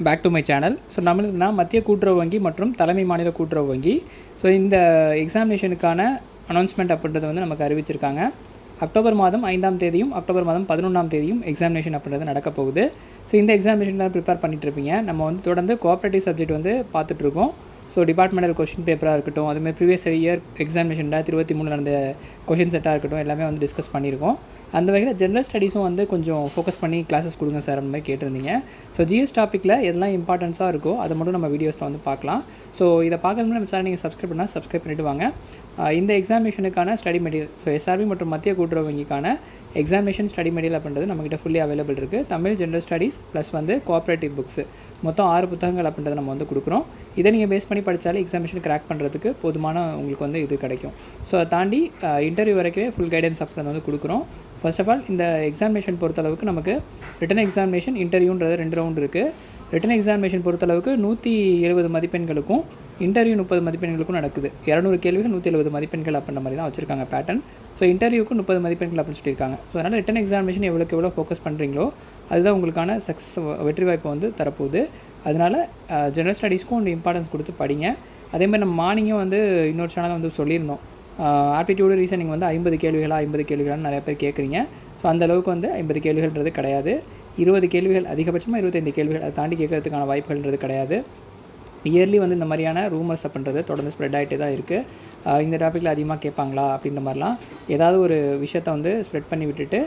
Back to my channel. So நம்மளுக்குனா மத்திய கூட்டுறவு வங்கி மற்றும் தலைமை மாநில கூட்டுறவு வங்கி. ஸோ இந்த எக்ஸாமினேஷனுக்கான அனௌன்ஸ்மெண்ட் அப்படின்றது வந்து நமக்கு அறிவிச்சிருக்காங்க. அக்டோபர் மாதம் 5ஆம் தேதியும் அக்டோபர் மாதம் 11ஆம் தேதியும் எக்ஸாமினேஷன் அப்படின்றது நடக்க போகுது. ஸோ இந்த எக்ஸாமினேஷனில் ப்ரிப்பேர் பண்ணிகிட்ருப்பீங்க. நம்ம வந்து தொடர்ந்து கோஆப்ரேட்டிவ் சப்ஜெக்ட் வந்து பார்த்துட்ருக்கோம். ஸோ டிபார்ட்மெண்டல் கொஷின் பேப்பராக இருக்கட்டும், அதுமாதிரி ப்ரீவியஸ் இயர் எக்ஸாமினேஷன் 2023 நடந்த கொஷின் செட்டாக இருக்கட்டும், எல்லாமே வந்து டிஸ்கஸ் பண்ணியிருக்கோம். அந்த வகையில் ஜென்ரல் ஸ்டடீஸும் வந்து கொஞ்சம் ஃபோக்கஸ் பண்ணி கிளாஸஸ் கொடுங்க சார் அந்த மாதிரி கேட்டிருந்தீங்க. ஸோ ஜிஎஸ் டாப்பிக்கில் எதெல்லாம் இம்பார்ட்டன்ஸாக இருக்கோ அதை மட்டும் நம்ம வீடியோஸில் வந்து பார்க்கலாம். ஸோ இதை பார்க்கறதுக்கு நம்ம சேனல் நீங்கள் சப்ஸ்கிரைப் பண்ணால் சப்ஸ்கிரைப் பண்ணிவிட்டு வாங்க. இந்த எக்ஸாமினேஷனுக்கான ஸ்டடி மெட்டீரியல், ஸோ எஸ்ஆர்பி மற்றும் மத்திய கூட்டுறவு வங்கிக்கான எக்ஸாமினேஷன் ஸ்டடி மெட்டீரியல் அப்படின்றது நம்மகிட்ட ஃபுல்லி அவைலபிள் இருக்குது. தமிழ் ஜென்ரல் ஸ்டடீஸ் ப்ளஸ் வந்து கோஆப்ரேட்டிவ் புக்ஸ் மொத்தம் 6 புத்தகங்கள் அப்படின்றத நம்ம வந்து கொடுக்குறோம். இதை நீங்கள் பேஸ் பண்ணி படித்தாலே எக்ஸாமினேஷன் கிராக் பண்ணுறதுக்கு போதுமான உங்களுக்கு வந்து இது கிடைக்கும். ஸோ அதை தாண்டி இன்டர்வியூ வரைக்கும் ஃபுல் கைடன்ஸ் அப்படின்றது வந்து கொடுக்குறோம். ஃபர்ஸ்ட் ஆஃப் ஆல் இந்த எக்ஸாமினேஷன் பொறுத்தளவுக்கு நமக்கு ரிட்டன் எக்ஸாமினேஷன் இன்டர்வியூன்றது 2 ரவுண்ட் இருக்குது. ரிட்டன் எக்ஸாமினேஷன் பொறுத்தளவுக்கு 170 மதிப்பெண்களுக்கும் இன்டர்வியூ 30 மதிப்பெண்களுக்கும் நடக்குது. 200 கேள்விகள் 170 மதிப்பெண்கள் அப்படின்ற மாதிரி தான் வச்சுருக்காங்க பேட்டர்ன். ஸோ இன்டர்வியூக்கு 30 மதிப்பெண்கள் அப்படின்னு சொல்லியிருக்காங்க. ஸோ அதனால் ரிட்டன் எக்ஸாமினேஷன் எவ்வளோ ஃபோக்கஸ் பண்ணுறீங்களோ அதுதான் உங்களுக்கான சக்ஸஸ் வெற்றி வாய்ப்பை வந்து தரப்போகுது. அதனால் ஜெனரல் ஸ்டடீஸ்க்கும் ஒன்று இம்பார்ட்டன்ஸ் கொடுத்து படிங்க. அதேமாதிரி நம்ம மார்னிங்கும் வந்து இன்னொரு சேனலில் வந்து சொல்லியிருந்தோம், ஆப்டிடியூடு ரீசனிங் வந்து 50 கேள்விகளான்னு நிறைய பேர் கேட்குறீங்க. ஸோ அந்தளவுக்கு வந்து 50 கேள்விகள்ன்றது கிடையாது. 20 கேள்விகள், அதிகபட்சமாக 25 கேள்விகள், அதை தாண்டி கேட்கறதுக்கான வாய்ப்புகள்ன்றது கிடையாது. இயர்லி வந்து இந்த மாதிரியான ரூமர்ஸ் அப்படின்றது தொடர்ந்து ஸ்ப்ரெட் ஆகிட்டே தான் இருக்குது. இந்த டாப்பிக்கில் அதிகமாக கேட்பாங்களா அப்படின்ற மாதிரிலாம் ஏதாவது ஒரு விஷயத்தை வந்து ஸ்ப்ரெட் பண்ணி விட்டுட்டு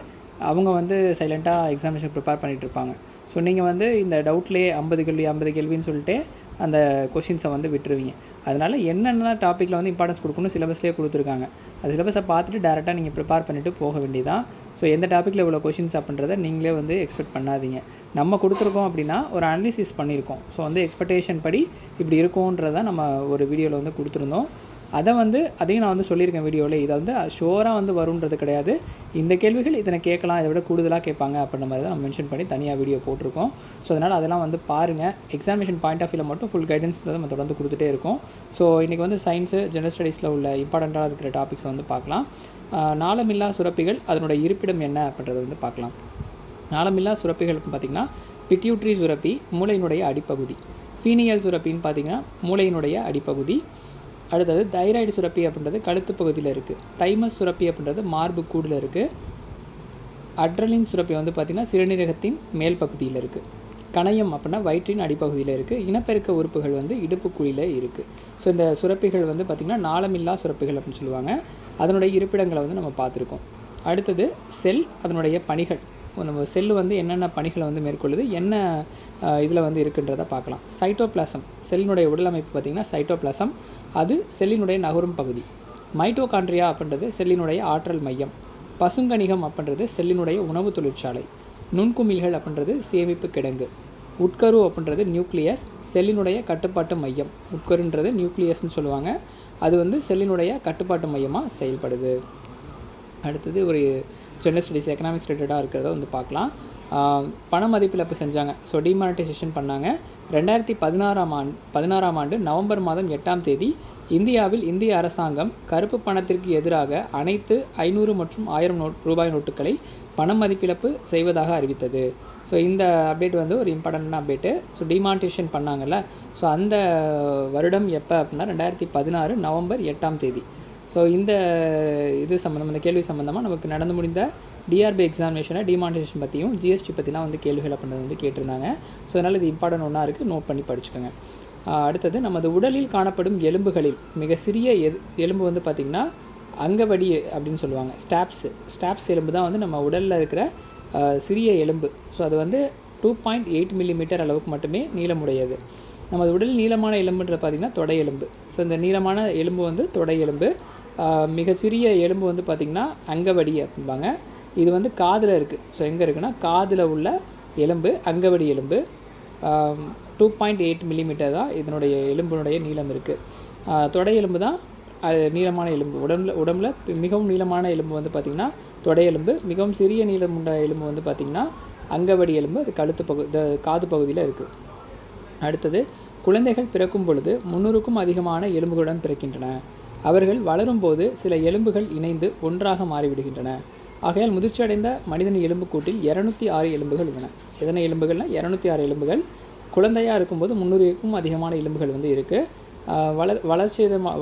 அவங்க வந்து சைலண்ட்டாக எக்ஸாமினேஷன் ப்ரிப்பேர் பண்ணிகிட்டு இருப்பாங்க. ஸோ நீங்கள் வந்து இந்த டவுட்லேயே 50 கேள்வின்னு சொல்லிட்டு அந்த கொஷின்ஸை வந்து விட்டுருவீங்க. அதனால் என்னென்ன டாப்பிக்கில் வந்து இம்பார்ட்டன்ஸ் கொடுக்கணும் சிலபஸ்லேயே கொடுத்துருக்காங்க. அது சிலபஸை பார்த்துட்டு டேரெக்டாக நீங்கள் ப்ரிப்பேர் பண்ணிவிட்டு போக வேண்டியதான். ஸோ எந்த டாப்பிக்கில் இவ்வளோ கொஷின்ஸ் அப்படின்றத நீங்களே வந்து எக்ஸ்பெக்ட் பண்ணாதீங்க. நம்ம கொடுத்துருக்கோம் அப்படின்னா ஒரு அனாலிசிஸ் பண்ணியிருக்கோம். ஸோ வந்து எக்ஸ்பெக்டேஷன் படி இப்படி இருக்கும்ன்றதை நம்ம ஒரு வீடியோவில் வந்து கொடுத்துருந்தோம். அதையும் நான் வந்து சொல்லியிருக்கேன் வீடியோவில். இதை வந்து ஷோராக வந்து வருன்றது கிடையாது. இந்த கேள்விகள் இதனை கேட்கலாம், இதை விட கூடுதலாக கேட்பாங்க அப்படின்ற மாதிரி தான் நம்ம மென்ஷன் பண்ணி தனியாக வீடியோ போட்டிருக்கோம். ஸோ அதனால் அதெல்லாம் வந்து பாருங்கள். எக்ஸாமினேஷன் பாயிண்ட் ஆஃப் வியூவில் மட்டும் ஃபுல் கைடன்ஸ் நம்ம தொடர்ந்து கொடுத்துட்டே இருக்கோம். ஸோ இன்றைக்கி வந்து சயின்ஸு ஜெனரல் ஸ்டடீஸில் உள்ள இம்பார்ட்டண்ட்டாக இருக்கிற டாபிக்ஸை வந்து பார்க்கலாம். நாளமில்லா சுரப்பிகள் அதனுடைய இருப்பிடம் என்ன அப்படின்றத வந்து பார்க்கலாம். நாளமில்லா சுரப்பிகளுக்கு பார்த்திங்கன்னா பிட்யூட்ரி சுரப்பி மூளையினுடைய அடிப்பகுதி, ஃபீனியல் சுரப்பின்னு பார்த்திங்கன்னா மூளையினுடைய அடிப்பகுதி. அடுத்தது தைராய்டு சுரப்பி அப்படின்றது கழுத்து பகுதியில் இருக்குது. தைமஸ் சுரப்பி அப்படின்றது மார்பு கூடில் இருக்குது. அட்ரலின் சுரப்பி வந்து பார்த்திங்கன்னா சிறுநீரகத்தின் மேல் பகுதியில் இருக்குது. கணையம் அப்படின்னா வயிற்றின் அடிப்பகுதியில் இருக்குது. இனப்பெருக்க உறுப்புகள் வந்து இடுப்பு குழியில் இருக்குது. ஸோ இந்த சுரப்பிகள் வந்து பார்த்திங்கன்னா நாளமில்லா சுரப்பிகள் அப்படின்னு சொல்லுவாங்க. அதனுடைய இருப்பிடங்களை வந்து நம்ம பார்த்துருக்கோம். அடுத்தது செல், அதனுடைய பணிகள். நம்ம செல்லு வந்து என்னென்ன பணிகளை வந்து மேற்கொள்ளுது, என்ன இதில் வந்து இருக்குன்றதை பார்க்கலாம். சைட்டோபிளாசம், செல்லினுடைய உடல் அமைப்பு பார்த்திங்கன்னா சைட்டோபிளாசம், அது செல்லினுடைய நகரும் பகுதி. மைட்டோகாண்ட்ரியா அப்படின்றது செல்லினுடைய ஆற்றல் மையம். பசுங்கணிகம் அப்படின்றது செல்லினுடைய உணவு தொழிற்சாலை. நுண்குமிழ்கள் அப்படின்றது சேமிப்பு கிடங்கு. உட்கரு அப்படின்றது நியூக்ளியஸ், செல்லினுடைய கட்டுப்பாட்டு மையம். உட்கருன்றது நியூக்ளியஸ்ன்னு சொல்லுவாங்க. அது வந்து செல்லினுடைய கட்டுப்பாட்டு மையமாக செயல்படுது. அடுத்தது ஒரு ஜெனரல் ஸ்டடீஸ் எக்கனாமிக்ஸ் ரிலேட்டடாக இருக்கிறத வந்து பார்க்கலாம். பண மதிப்பிழப்பு செஞ்சாங்க. ஸோ டிமானிட்டைசேஷன் பண்ணாங்க. 2016ஆம் ஆண்டு நவம்பர் மாதம் 8ஆம் தேதி இந்தியாவில் இந்திய அரசாங்கம் கருப்பு பணத்திற்கு எதிராக அனைத்து 500 மற்றும் 1000 ரூபாய் நோட்டுகளை பண மதிப்பிழப்பு செய்வதாக அறிவித்தது. ஸோ இந்த அப்டேட் வந்து ஒரு இம்பார்ட்டன்டான அப்டேட்டு. ஸோ டிமானிட்டைசேஷன் பண்ணாங்கல்ல, ஸோ அந்த வருடம் எப்போ அப்படின்னா 2016 நவம்பர் 8ஆம் தேதி. ஸோ இந்த இந்த கேள்வி சம்மந்தமாக நமக்கு நடந்து முடிந்த டிஆர்பி எக்ஸாமினேஷனை டிமானிட்டைசேஷன் பற்றியும் ஜிஎஸ்டி பற்றிலாம் வந்து கேள்விகள் அப்படின்றது வந்து கேட்டிருந்தாங்க. ஸோ அதனால் இது இம்பார்ட்டன்ட் ஒன்றா இருக்குது, நோட் பண்ணி படிச்சுக்கோங்க. அடுத்தது நமது உடலில் காணப்படும் எலும்புகளில் மிக சிறிய எலும்பு வந்து பார்த்திங்கன்னா அங்கவடி அப்படின்னு சொல்லுவாங்க. ஸ்டாப்ஸ் எலும்பு தான் வந்து நம்ம உடலில் இருக்கிற சிறிய எலும்பு. ஸோ அது வந்து 2.8 மில்லிமீட்டர் அளவுக்கு மட்டுமே நீளமுடையது. நமது உடலில் நீளமான எலும்புன்ற பார்த்திங்கன்னா தொடை எலும்பு. ஸோ இந்த நீளமான எலும்பு வந்து தொடை எலும்பு. மிகச்சிறிய எலும்பு வந்து பார்த்திங்கன்னா அங்கவடி அப்படிம்பாங்க. இது வந்து காதில் இருக்குது. ஸோ எங்கே இருக்குன்னா காதில் உள்ள எலும்பு அங்கவடி எலும்பு. 2.8 மில்லிமீட்டர் தான் இதனுடைய எலும்பினுடைய நீளம் இருக்குது. தொடை எலும்பு தான் நீளமான எலும்பு. உடம்புல மிகவும் நீளமான எலும்பு வந்து பார்த்திங்கன்னா தொடை எலும்பு. மிகவும் சிறிய நீளமுள்ள எலும்பு வந்து பார்த்திங்கன்னா அங்கவடி எலும்பு. அது காது பகுதியில் இருக்குது. அடுத்தது குழந்தைகள் பிறக்கும் பொழுது 300க்கும் அதிகமான எலும்புகளுடன் பிறக்கின்றன. அவர்கள் வளரும்போது சில எலும்புகள் இணைந்து ஒன்றாக மாறிவிடுகின்றன. ஆகையால் முதிர்ச்சியடைந்த மனிதன் எலும்புக்கூட்டில் 206 எலும்புகள் உள்ளன. எத்தனை எலும்புகள்னால் 206 எலும்புகள். குழந்தையாக இருக்கும்போது 300க்கும் அதிகமான எலும்புகள் வந்து இருக்குது.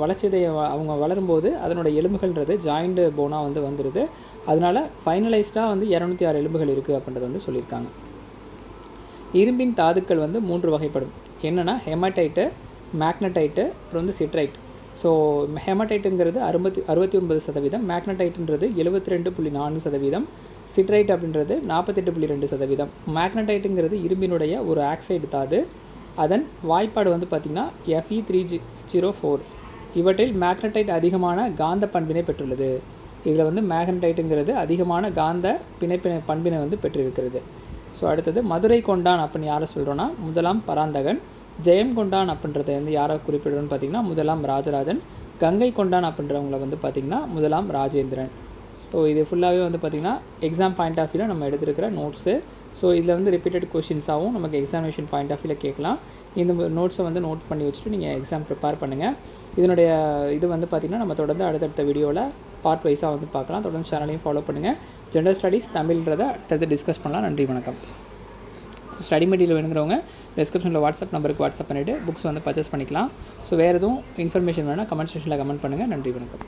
வளர்ச்சிதை அவங்க வளரும்போது அதனோட எலும்புகள்ன்றது ஜாயிண்ட் போனாக வந்து வந்துடுது. அதனால் ஃபைனலைஸ்டாக வந்து 206 எலும்புகள் இருக்குது அப்படின்றத வந்து சொல்லியிருக்காங்க. இரும்பின் தாதுக்கள் வந்து 3 வகைப்படும். என்னென்னா ஹெமடைட்டு, மேக்னடைட்டு, அப்புறம் வந்து சிட்ரைட். ஸோ ஹெமடைட்டுங்கிறது 69%, மேக்னடைட்டுன்றது 72.4%, சிட்ரைட் அப்படின்றது 48.2%. மேக்னடைட்டுங்கிறது இரும்பினுடைய ஒரு ஆக்சைடு தாது. அதன் வாய்ப்பாடு வந்து பார்த்திங்கன்னா Fe304. இவற்றில் மேக்னடைட் அதிகமான காந்த பண்பினை பெற்றுள்ளது. இதில் வந்து மேக்னடைட்டுங்கிறது அதிகமான காந்த பண்பினை வந்து பெற்றிருக்கிறது. ஸோ அடுத்தது மதுரை கொண்டான் அப்படின்னு யாரை சொல்கிறோன்னா முதலாம் பராந்தகன். ஜெயம் கொண்டான் அப்படின்றத வந்து யாரை குறிப்பிடுறோன்னு பார்த்திங்கன்னா முதலாம் ராஜராஜன். கங்கை கொண்டான் அப்படின்றவங்கள வந்து பார்த்திங்கன்னா முதலாம் ராஜேந்திரன். ஸோ இது ஃபுல்லாகவே வந்து பார்த்திங்கன்னா எக்ஸாம் பாயிண்ட் ஆஃப் வியூவில் நம்ம எடுத்துருக்கிற நோட்ஸு. ஸோ இதில் வந்து ரிப்பீட்டட் கொஷின்ஸாகவும் நமக்கு எக்ஸாமினேஷன் பாயிண்ட் ஆஃப் வியூவில் கேட்கலாம். இந்த நோட்ஸை வந்து நோட் பண்ணி வச்சுட்டு நீங்கள் எக்ஸாம் ப்ரிப்பேர் பண்ணுங்கள். இதனுடைய இது வந்து பார்த்திங்கன்னா நம்ம தொடர்ந்து அடுத்தடுத்த வீடியோவில் பார்ட் வைஸாக வந்து பார்க்கலாம். தொடர்ந்து சேனலையும் ஃபாலோ பண்ணுங்கள். ஜென்ரல் ஸ்டடீஸ் தமிழ்ன்றதை அடுத்தது டிஸ்கஸ் பண்ணலாம். நன்றி, வணக்கம். ஸ்டடி மெட்டீரியல் வேணுங்கிறவங்க டிஸ்கிரிப்ஷனில் வாட்ஸ்அப் நம்பருக்கு வாட்ஸ்அப் பண்ணிவிட்டு புக்ஸ் வந்து பர்ச்சேஸ் பண்ணிக்கலாம். ஸோ வேறு எதுவும் இன்ஃபர்மேஷன் வேணால் கமெண்ட் செக்ஷனில் கமெண்ட் பண்ணுங்கள். நன்றி, வணக்கம்.